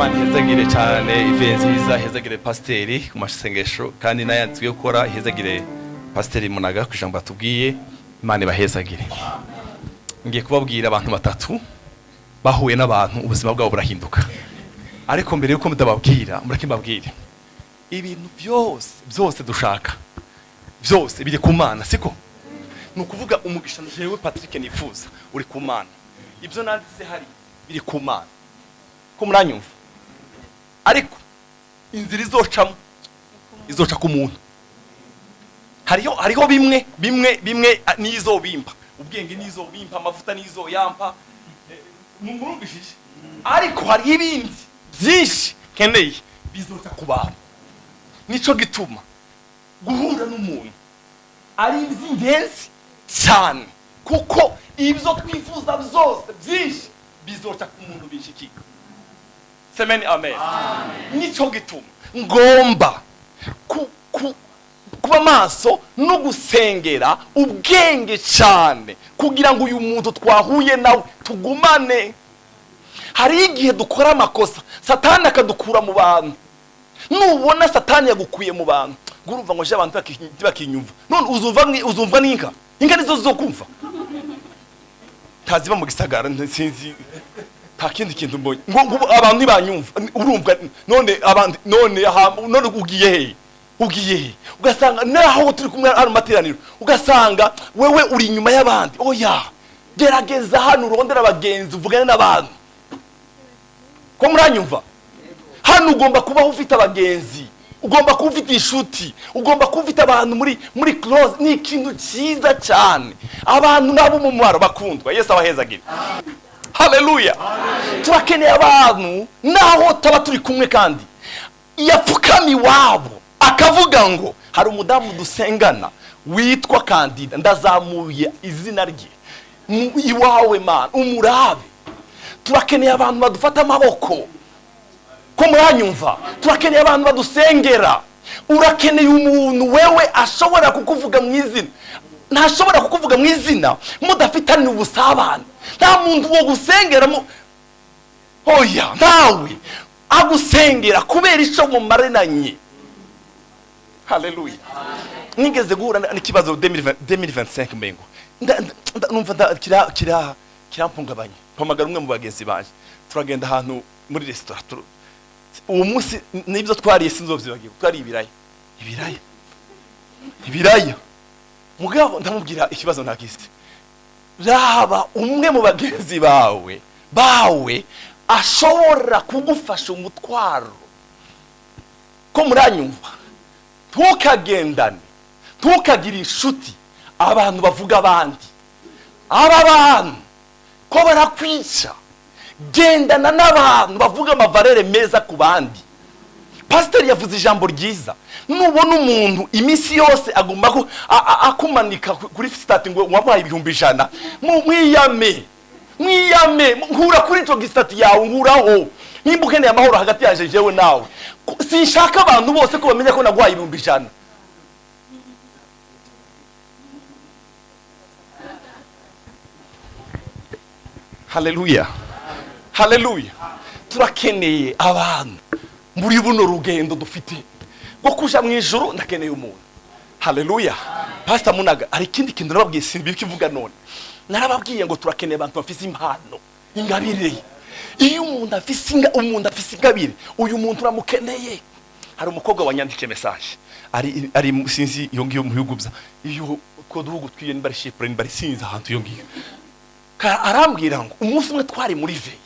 Imana ihezagire cyane Ivenziza, ihezagire Pasiteri ku masengesho kandi nayanzwe gukora, ihezagire Pasiteri Munaga ku ijambo atubwiye. Imana ibahezagire. Ngiye kubabwira abantu batatu bahuye n'abantu ubuzima bwabo burahinduka. Ariko mbere yuko mudababwira mureke mbabwire ibintu byose dushaka byose biri ku Mana, siko? Nukuvuga umugisha jewe Patrick nifuza uri ku Mana, ibyo nanditse hari biri ku Mana, ko muranyumva. Ariko inzira izoca ku muntu. Hariho bimwe nizo bimpa ubwenge, nizo bimpa amavuta, nizo yampa mumurungishije. Ariko hari ibindi byinshi keneye bizoca kubaho. Nico gituma guhura n'umuntu ari iby'ingenzi cyane, kuko ibyo twifuza byose byinshi bizoca ku muntu bishikika. Semeni amen. Nico gituma ngomba kuba maso no gusengera ubwenge cyane kugira ngo uyu muntu twahuye nawe tugumane. Hari igihe dukora amakosa Satani akadukura mu bantu. Nubona Satani yagukuye mu bantu ngurumva ngo je abantu bakinyumva, none uzumva n'inka nizo zokumva taziba mu gisagara nsinzi nta kindi kintu mbonye ngo abantu ntibanyumva. Urumva none ugiye ugasanga naho turi kumwe ari materaniro, ugasanga wewe uri inyuma y'abandi. Oya, gerageza hano urondera abagenzi uvugane n'abantu. Ko muranyumva? Hano ugomba kubaho ufite abagenzi, ugomba kuba ufite inshuti, ugomba kuba ufite abantu muri close. Ni ikintu cyiza cyane. Abantu nabo mu mwaro bakundwa. Yesu abahezagire. Haleluya. Turakeneye abantu naho taba turi kumwe kandi yapfukami wabo akavuga ngo hari umudamu dusengana witwa Kandida, ndazamuye izina rye iwawe Mana umurabe. Turakeneye abantu badufata amaboko. Ko muranyumva? Turakeneye abantu badusengera. Urakeneye umuntu wewe ashobora kukuvuga mu izina. Ntashobora kukuvuga mu izina mudafitanye ubusabane. Nta muntu wo gusengera oya, ntawe agusengera kubera ico mu marenanye. Haleluya. Nigeze guhura n'ikibazo 2025 mbengo numva kirampungabanye. Mpamagara umwe mu bagenzi banje, turagenda ahantu muri restaurant. Uwo munsi nibyo twariye sinzovyibagiwe, twari ibiraya. Mugabo ndamubwira ikibazo nakiste. Raba umwe mu bagenzi bawe ashobora kugufasha umutwaro. Ko muranyumva? Tukagendane, tukagira inshuti abantu bavuga abandi. Aba bantu ko barakwica, gendana n'abantu bavuga amavarere meza ku bandi. Pastor yavuze ijambo ryiza. Nubona umuntu imisi yose agomba akumanika kuri sitati ngo wabaye 100,000, mwiyame nkura kuri ico gisitati yawe nguraho. Nimba ukeneye amahoro hagati yaje jewe nawe, sinshaka abantu bose ko bamenya ko nagwaye 100,000. Haleluya. Haleluya. Turakeneye abantu muri buno rugendo dufite ngo kuja mu ijuru. Ndakeneye umuntu. Haleluya. Pastor Munaga ari kindi kintu nababwiye simbikivuga none. Narababwiye ngo turakeneye abantu bafise impano, ingabire. Iyo umuntu afise ingabire, uyu muntu uramukeneye. Hari umukobwa wanyandike message ari sinzi iyo ngiyo mu bihugu bya iyo ko duhugu twiye niba ari Chypre niba ari sinzi ahantu iyo ngiyo. Arambwira ngo umunsi umwe twari muri veyi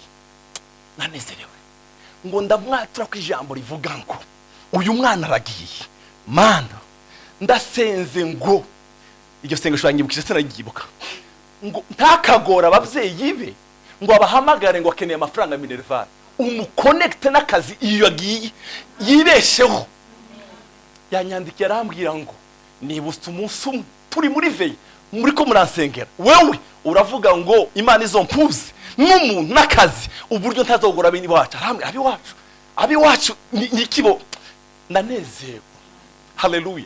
nanezerewe ngo ndamwatura ku ijambo rivuga ngo uyu mwana aragiye. Mana ndasenze ngo iryo sengesho yanyibukije sinagibuka ngo ntakagora abavyeyi be ngo abahamagare ngo akeneye amafaranga Minerval umuconnecte n'akazi iyo yagiye yibesheho. Yanyandikiye arambwira ngo nibutse umunsi umwe turi muri veyi muri ko muransengera, wewe uravuga ngo Imana izompuze n'umuntu n'akazi uburyo ntazogora bini wacu. Arambwira abi wacu nikibo. Ndanezerewe. Haleluya.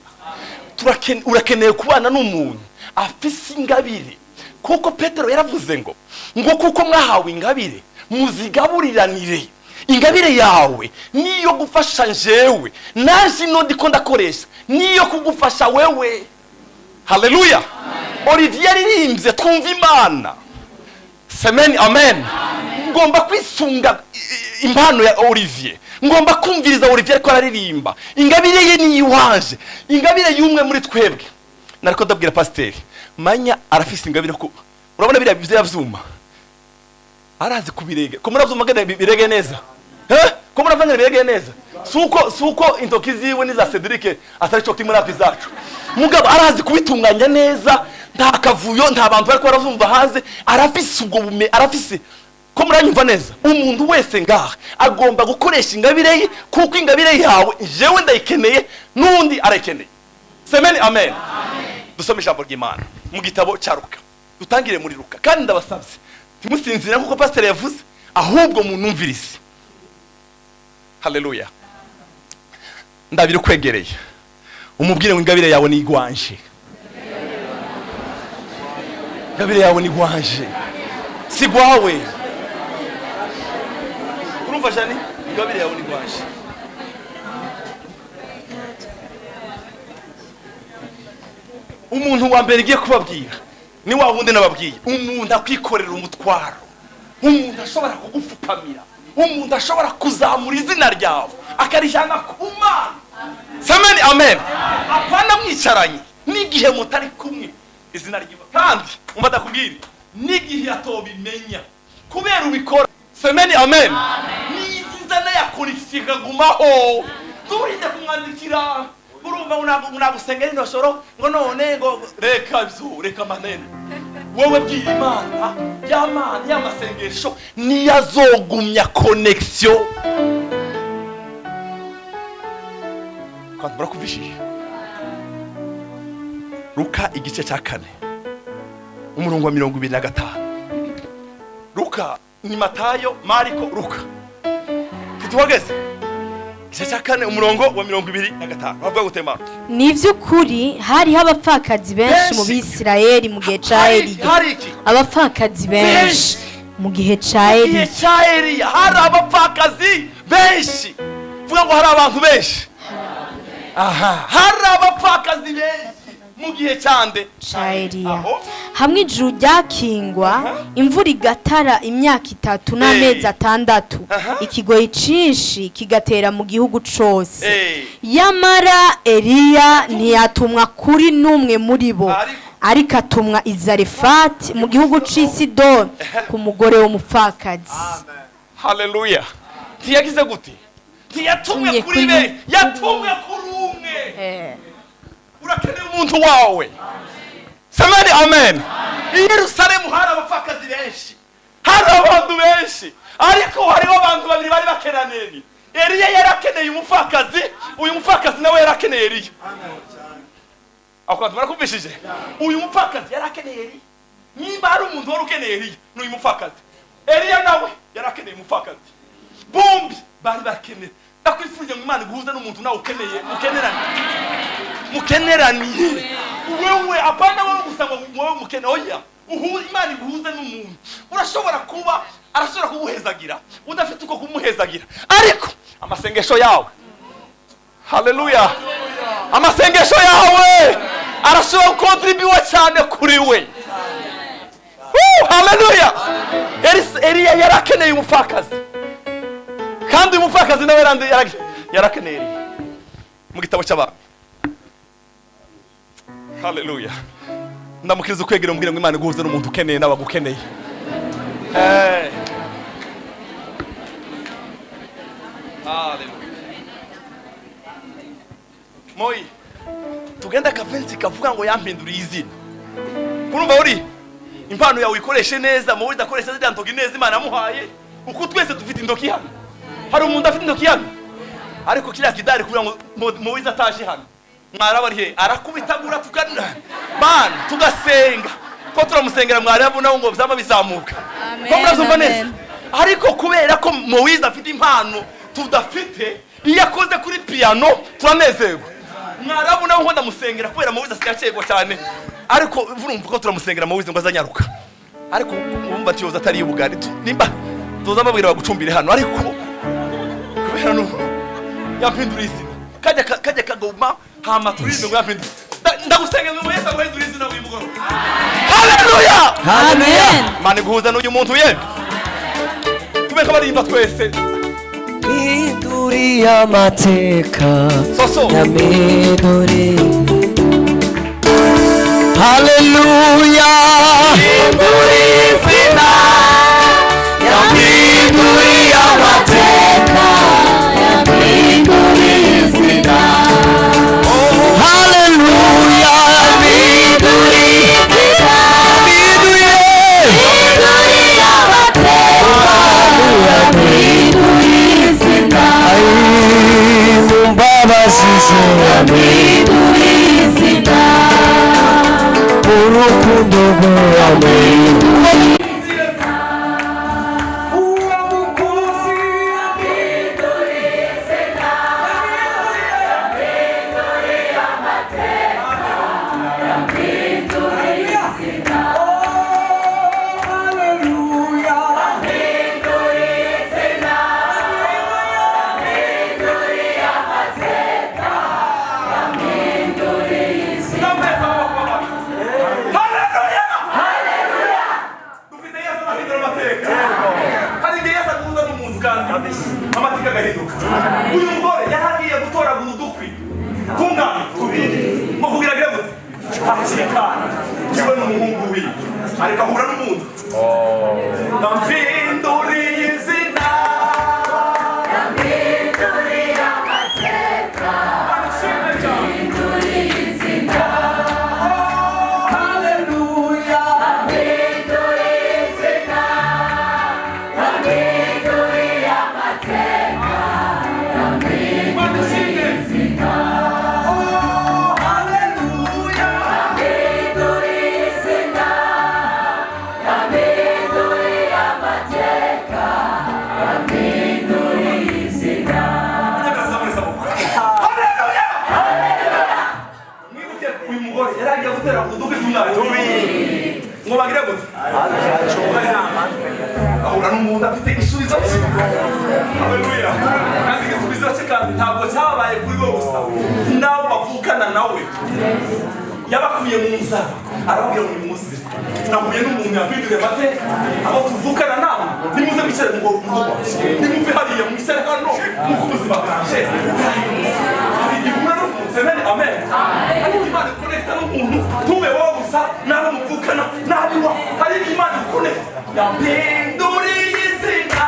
Urakeneye kubana n'umuntu afise ingabire, kuko Petero yaravuze ngo kuko mwahawe ingabire muzigaburiranire ingabire yawe niyo gufasha njewe naje ino ndiko ndakoresha niyo kugufasha wewe. Haleluya. Olivier yaririmbye twumva Imana. Amen, amen. Ngomba kwisunga impano ya Olivier, ngomba kumviriza Olivier ko araririmba. Ingabire ye ni iwanje, ingabire y'umwe muri twebwe. Nariko ndabwira pasiteri manya arafise ingabire ko urabona biriya byavuma arazi kubirege ko muravyuma gane birege neza ko muravanga birege neza suko intoki ziwe niza Cedric atari cyo kimwe napi zacu mugabo arazi kubitunganya neza nta kavuyo nta bantu bariko baravumva hanze arafise ubwo bume arafise ko muranyumva neza. Umuntu wese ngaha agomba gukoresha ingabire ye kuko ingabire yawe jewe ndayikeneye nundi arayikeneye. Amen, amen. Dusome ijambo ry'Imana mu gitabo cya Luka, dutangire muri Luka kandi ndabasabye timusinzira kuko pastor yavuze ahubwo munumvirize. Haleluya. Ndabire kwegereye umubwire ngo ingabire yawe ni igwanje, ingabire yawe ni igwanje si gwawe. Urumva jani ingabire yawe ni igwanje. Umuntu wa mbere giye kubabwira ni wa wundi nababwiye, umuntu akwikorera umutwaro, umuntu ashobora kugupfukamira, umuntu ashobora kuzamura izina ryawe akarijana ku Mana. Amen, amen. Apana mwicaranye n'igihe mutari kumwe izina ryiwe kandi umva ndakubwira n'igihe atobimenya kubera ubikora. Amen, amen. Ni izina yakurikira gumaho turinde kumwandikira urumva unagusengera indosoro ngo none ngo reka byo reka manene wowe bwira Imana y'Imana y'amasengesho niyazogumya connection kandi barakuvishije. Luka igice cya 4 umurongo wa 25. Luka ni Matayo, Mariko, Luka. Kitwageze igice cya 4 umurongo wa 25 bavuga gutema. Ni by'ukuri hari abapfakazi benshi mu Bisirayeli mu gihe cya Eliya. Abapfakazi benshi mu gihe cya Eliya. Hari abapfakazi benshi. Vuga ngo hari abantu benshi. Aha, hari abapfakazi benshi mu gihe cyande cya Eliya. Hamwe ijuru ryakingwa, imvura igatara imyaka 3 n'amezi 6, ikigoyi cinshi kigatera mu gihugu cose. Yamara Eliya ntiyatumwa kuri numwe muri bo, ariko atumwa i Zarefati mu gihugu c'Isidoni ku mugore w'umupfakazi. Haleluya. Tiyagize gute? Tiyatumwe kuri be, yatumwe kuri umwe. Urakeneye umuntu wawe. Amen, amen. I Yerusalemu hari abapfakazi benshi, hari abantu benshi, ariko hariho abantu babiri bari bakenaneni. Eliya yarakeneye umupfakazi, uyu mupfakazi nawe yarakeneye Eliya. Akwatu barakubishije. Uyu mupfakazi yarakeneye Eliya. Niba hari umuntu wari ukeneye Eliya, n'uyu mupfakazi. Eliya nawe yarakeneye umupfakazi. Bombi bari bakeneye. Ndakwifurije ngo Imana guhuza n'umuntu nawe ukeneye, mukeneraniye. Wewe apana wewe gusanga wewe mukene oya. Imana iguhuza n'umuntu. Urashobora kuba arashobora kuguhezagira, udafite uko kumuhezagira. Ariko amasengesho yawe. Haleluya. Amasengesho yawe arashobora contribute cyane kuri we. Haleluya. Eliya yarakeneye umupfakazi. Kandi umupfakazi nawe yarakeneye mu gitabo cy'Abami. Haleluya. Ndamukiriza kwegera umubwire ngo Imana iguhuze n'umuntu ukeneye n'abagukeneye. Haleluya. Moi tugenda kavensi kavuga ngo yampinduriye izina. Kurumva uri impano yawe ikoreshe neza, mu wida koresha zida ntoki neza Imana yamuhaye. Uko twese dufite indoki hano. Hari umuntu afite indoki hano. Ariko kiriya kidari kugira ngo mu wida ataje hano. Mwarabarihe arakubitagura tukana man tugasenga ko turamusengera mwarabona ngo byaba bizamuka. Ko murazumva neza. Ariko kubera ko Moize afite impano tudafite, iyo akoze kuri piano turanezerwa. Mwarabona ngo ndamusengera kubera Moize asiyacego cyane. Ariko urumva ko turamusengera Moize ngo azanyaruka. Ariko umva tiyoza atari ubugari nimba tuza mabwira bagucumbire hano. Ariko yampindura izina kajya kagoma hama turirimbe ngo yampindura ndagusenge ngo Yesu aguhindura izina uyu mugoroba. Haleluya amen. Mani guhuza n'uyu muntu ye tubeka barimba twese Miduri amateka soso ya miduri. Haleluya miduri izina ya miduri amateka ya miduri izina. Haleluya miduri izina miduri amateka ya miduri izina. Mumbabazize ya miduri izina urukundo rwawe. uyu mugore yaragiye gutoragura udukwi tungana tubiri muvugira gute akikana kiwe n'umuhungu wiwe ariko ahura n'umuntu nampinduriye izina yampinduriye amateka yampinduriye izina. Haleluya yampinduriye izina yampinduriye amateka. ngo bagire gute ahura n'umuntu afite igisubizo cye. Haleluya kandi igisubizo cye kandi ntabwo cyabaye kuri bo gusa n'abo bavukana nawe yabakuye mu nzara arababwira ngo nimuze nahuye n'umuntu yampinduriye amateka abo tuvukana nawe nimuze bicare mu rugo nimuve hariya mwicare hano nk'uko ubuzima bwanje igihura n'umuntu semeni amen. ariko Imana ikonekita n'umuntu tube wowe gusa n'abo muvukana n'abiwa hari Imana ikonekita yampinduriye izina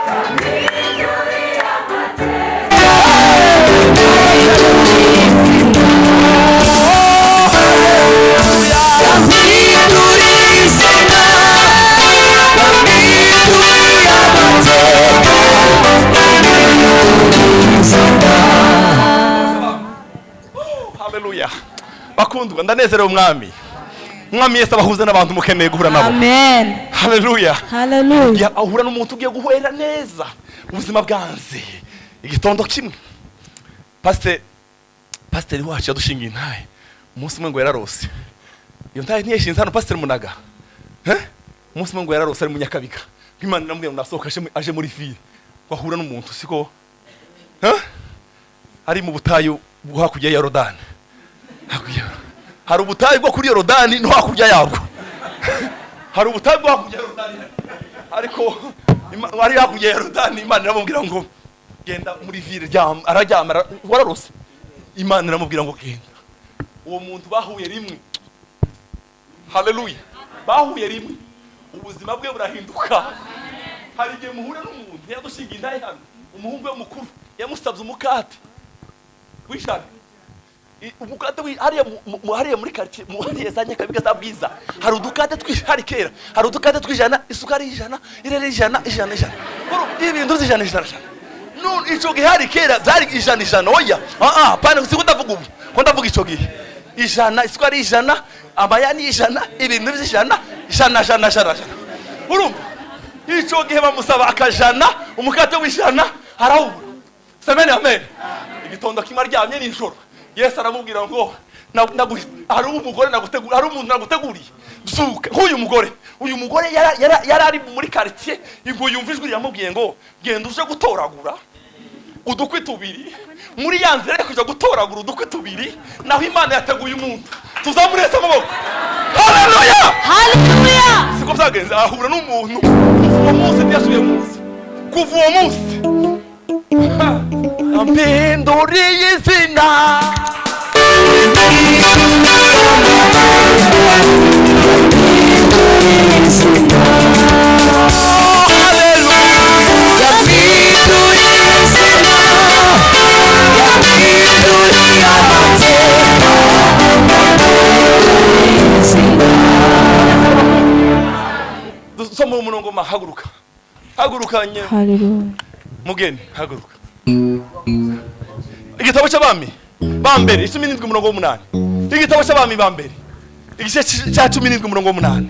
yampinduriye amateka. Haleluya bakundwa ndanezerewe umwami Yesu abahuza n'abantu mukeneye guhura nabo. Amen. Haleluya Haleluya. ahura n'umuntu ugiye guhera neza ubuzima bwanze igitondo kimwe pasiteri wacu yadushingiye intahe umunsi umwe ngo yararose iyo ntahe ntiyashinze hano pasiteri Munaga umunsi umwe ngo yararose ari mu Nyakabiga Imana iramubwira ngo nasohoka aje muri file wahura n'umuntu siko ari mu butayu bwo hakurya ya Yorodani. Hari ubutayu bwo kuri Yorodani no hakurya yabwo hari ubutayu bwo hakurya ya Yorodani ariko ari hakurya ya Yorodani Imana iramubwira ngo genda muri ville araryama wararose. Imana iramubwira ngo genda. Uwo muntu bahuye rimwe. Haleluya bahuye rimwe ubuzima bwe burahinduka. Hari igihe muhura n'umuntu yadushinga indahe hano umuhungu we mukuru yamusabye umukate wishaka umukate hariya muri quartier hariya za Nyakabiga za Bwiza hari udukate twishari kera hari udukate twijana isukari ijana irere ijana ibintu zijana none ico gihe hari kera zari ijana oya pana siko ndavuga ubu ko ndavuga ico gihe ijana isukari ijana amayani ijana ibintu bijana ijana urumva ico gihe bamusaba akajana umukate w'ijana harawubura. Semeni amen. Igitondo kimwe aryamye n'ijoro Yesu aramubwira ngo hari umugore nagutegura hari umuntu naguteguriye zuka nk'uyu mugore yari ari muri quartier ngo yumva ijwi yamubwiye ngo genda uje gutoragura udukwi tubiri muri ya nzira yo kuja gutoragura udukwi tubiri naho Imana yateguye umuntu tuzamurese amaboko. Haleluya, haleluya. siko byagenze, ahura n'umuntu uwo munsi ntiyasubiye munsi kuva uwo munsi ampinduriye izina. Dusoma umurongo mahaguruka. Hagurukanye. Haleluya. Mugeni haguruka. Igitabo cy'abami bambere 17:8. Igitabo cy'abami bambere igice cya 17:8.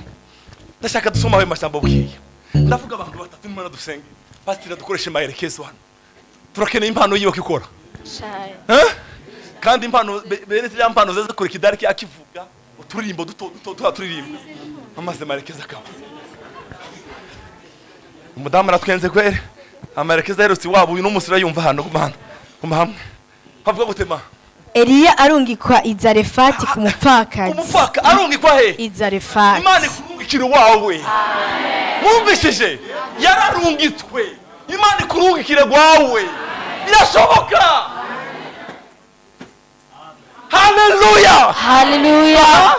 Ndashaka dusoma ayo mashambo bwiye. Ndavuga abantu batatu n'imana dusenge. Pastor dukoreshe maherekezo hano. Turakeneye impano yiwe kikora. Kandi impano bene zya impano zeze kuri kidariki akivuga uturirimbo duto turirimbo. Amaze maherekeza akaba. Umudamu aratwenze kwere. Amaherekeza yerutse wabo uyu n'umusira yumva hano kumana. Kumhamwe. Havuga gutema. Eliya arungikwa i Zarefati ku mupfakazi. Umupfaka arungikwa he? I Zarefati. Imana ikurungikira wawe. Amen. Mwumvishije? Yararungitwe. Imana ikurungikira wawe. Birashoboka. Haleluya. Haleluya.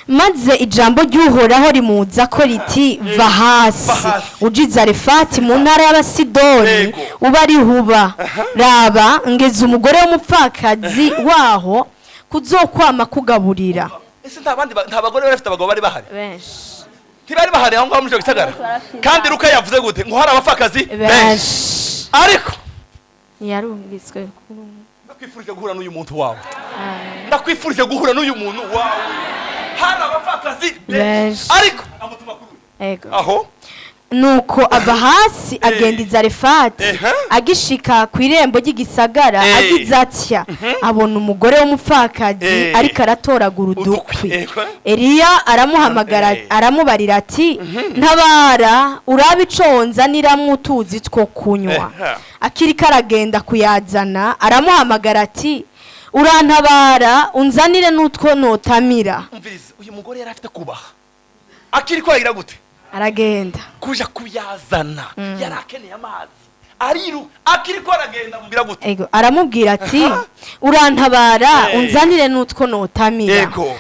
Maze ijambo ry'Uhoraho rimuza ko riti va hasi uji Zarefati mu ntara y'Abasidoni uba rihuba raba ngeze umugore w'umupfakazi waho kuzokwama kugaburira. Ese nta bagore bafite abagabo bari bahari Benshi ntibari bahari aho ngaho mu gisagara. Kandi Luka yavuze gute ngo hari abapfakazi benshi ariko yarumviswe. Ndakwifurije guhura n'uyu muntu wawe. Ndakwifurije guhura n'uyu muntu wawe. Hana abapfakazi benshi ariko amutuma kuri ego aho nuko ava hasi agenda i Zarefati agishika ku irembo ry'igisagara agize atya abona umugore w'umupfakazi ariko aratoragura udukwi. Eliya aramuhamagara aramubarira ati ntabara urabe iconza niramutuzi two kunywa. Akiri karagenda kuyazana aramuhamagara ati urantabara unzanire n'utwo notamira. Umviriza uyu mugore yari afite kubaha. Akiri kwagira gute? Aragenda kuja kuyazana. Yari akeneye amazi. Ariru akiri ko aragenda mubwira gute? Ego aramubwira ati urantabara unzanire n'utwo notamira. Ego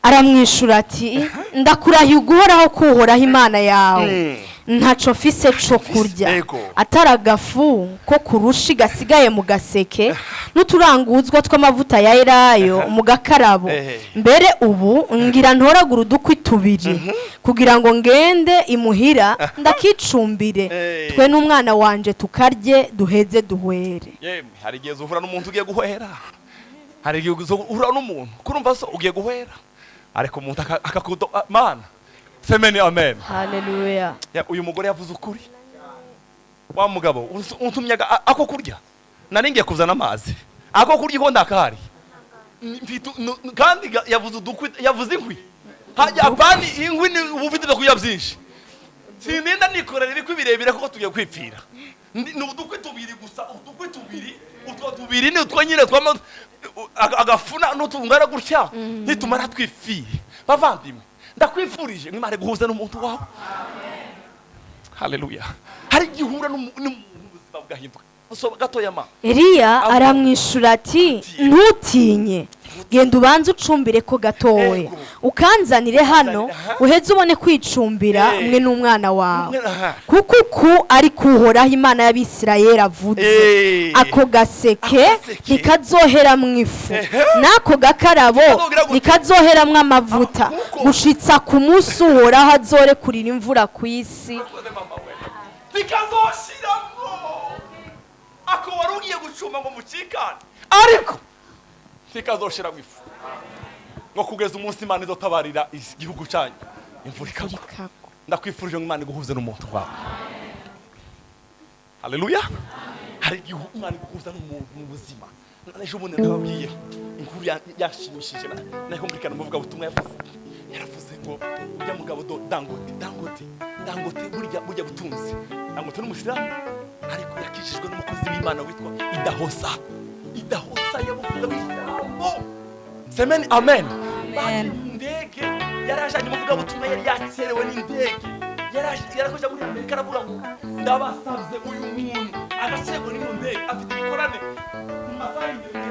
aramwishura ati ndakurahiye uguhoraho kuhoraho Imana yawe ntaco mfise co kurya ataragafu ko kurushi gasigaye mu gaseke n'uturanguzwa tw'amavuta ya elayo mu gakarabo. Mbere ubu ngira ntoragura udukwi tubiri kugira ngo ngende imuhira ndakicumbire twe n'umwana wanje tukarye duheze duhwere. Yemwe hari igihe uhura n'umuntu ugiye guhwera. Hari igihe uhura n'umuntu kurumva so ugiye guhwera ariko umuntu akakudo mana semeni amen. Haleluya. Uyu mugore yavuze ukuri. Wa mugabo untumyaga ako kurya naringiye kuzana amazi ako kurya ko ndakahari kandi yavuze udukwi yavuze inkwi hajya apani inkwi ni ubufite kuya byinshi sininda nikorera ibikwi birebire kuko tugiye kwipfira ni udukwi tubiri gusa udukwi tubiri utwo tubiri ni utwo nyine twama agafuna n'utungara gutya nitumara twifire bavandimwe ndakwifurije Imana guhuza n'umuntu wawe. Haleluya. Hari gihura n'umuntu ubuzima bwahinduka so gatoya ma. Eliya aramwishura ati ntutinye genda ubanze ucumbire ko gatoye ukanzanire hano uheze ubone kwicumbira umwe n'umwana wawe kuko uku ari kuhoraho Imana y'Abisirayeli avuze ako gaseke nikazohera mu ifu nako gakarabo nikazohera mu amavuta gushitsa ku munsi uhoraho azore kurira imvura ku isi. Ako warugiye gucuma ngo mucikane ariko sikazoshira gwifu ngo kugeza umunsi Imana izotabarira igihugu cyanyu imvura ikagwa. Ndakwifurije ngo Imana iguhuze n'umuntu wawe. Haleluya. Hari igihugu Imana iguhuza n'umuntu mu buzima. Naje ubundi ndababwiye inkuru yashimishije naho mbikana muvuga butumwa yaravuze ngo ujya mugabo Dangote burya butunzi Dangote n'umusiramu ariko yakishijwe n'umukozi w'Imana w'Imana witwa Idahosa yavuga ijambo. Semeni amen. Ndege yarashanye muvuga butumwa yari yakerewe n'indege. Yarakoze muri Amerika aravuga ngo ndabasabye uyu muntu agacego ni mu ndege afite ikorane mu masaha y'indege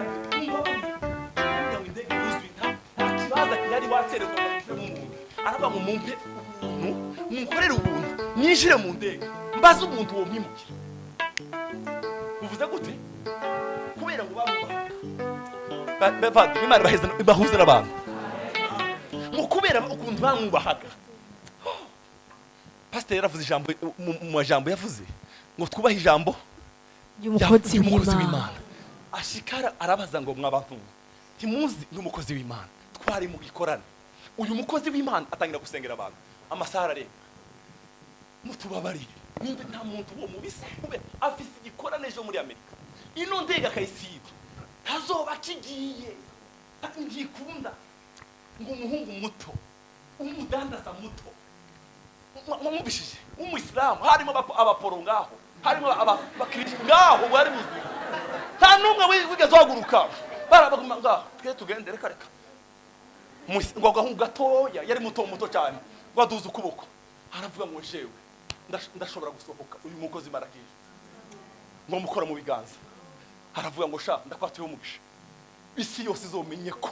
yuzwi nta kibaza kihari wakerewe mu muntu. Aravuga ngo mumpe umuntu mukorere ubuntu nishire mu ndege mbaze umuntu wo mwimukira. Uvuze gute? Kubera ngo bamwubahaga Imana bahuza n'abantu mu kubera ukuntu bamwubahaga. Pastor yaravuze ijambo mu majambo yavuze ngo twubahe ijambo y'umukozi w'Imana. Ashikara arabaza ngo mwabantu ntimuzi n'umukozi w'Imana twari mu gikorane. Uyu mukozi w'Imana atangira gusengera abantu amasaha arenga. Mutubabarire nimba nta muntu wo mubise kube afise igikorane ejo muri Amerika. Ino ndege akayisiba tazoba kigiye ngikunda ngo umuhungu muto umudandaza muto mwumvishije umuyisilamu harimo abaporo ngaho harimo abakirisitu ngaho bari buzuye nta n'umwe wigeze waguruka barabaguma ngaho twe tugende reka ngo agahungu gatoya yari muto cyane waduza ukuboko aravuga ngo jewe ndashobora gusohoka uyu mukozi marakije ngo mukora mu biganza. Aravuga ngo sha ndakwatuye umugisha isi yose izomenye ko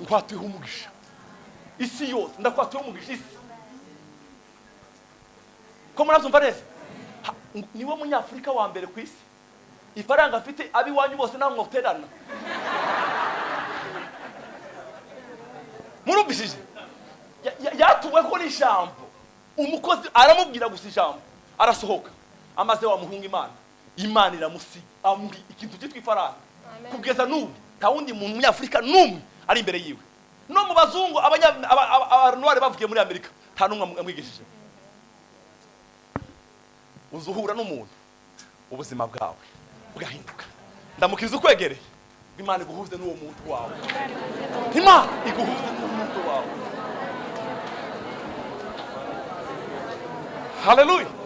nkwatuye umugisha isi yose ndakwatuye umugisha isi ko murabyumva neza. Niwe munyafurika wa mbere ku isi ifaranga afite abiwanyu bose namwe muterana. Murubishije yatuwe ko n'ijambo umukozi aramubwira gusa ijambo arasohoka amaze wa muhunga Imana iramusiga amuri ikintu cyitwa ifaranga kugeza n'ubu nta wundi muntu munyafurika n'umwe ari imbere yiwe. No mu bazungu abantu bavuye muri Amerika nta n'umwe amwigishije. Uzuhura n'umuntu ubuzima bwawe bugahinduka. Ndamukiriza ukwegereye Imana iguhuze n'uwo muntu wawe. Imana iguhuze n'uwo muntu wawe. Hallelujah.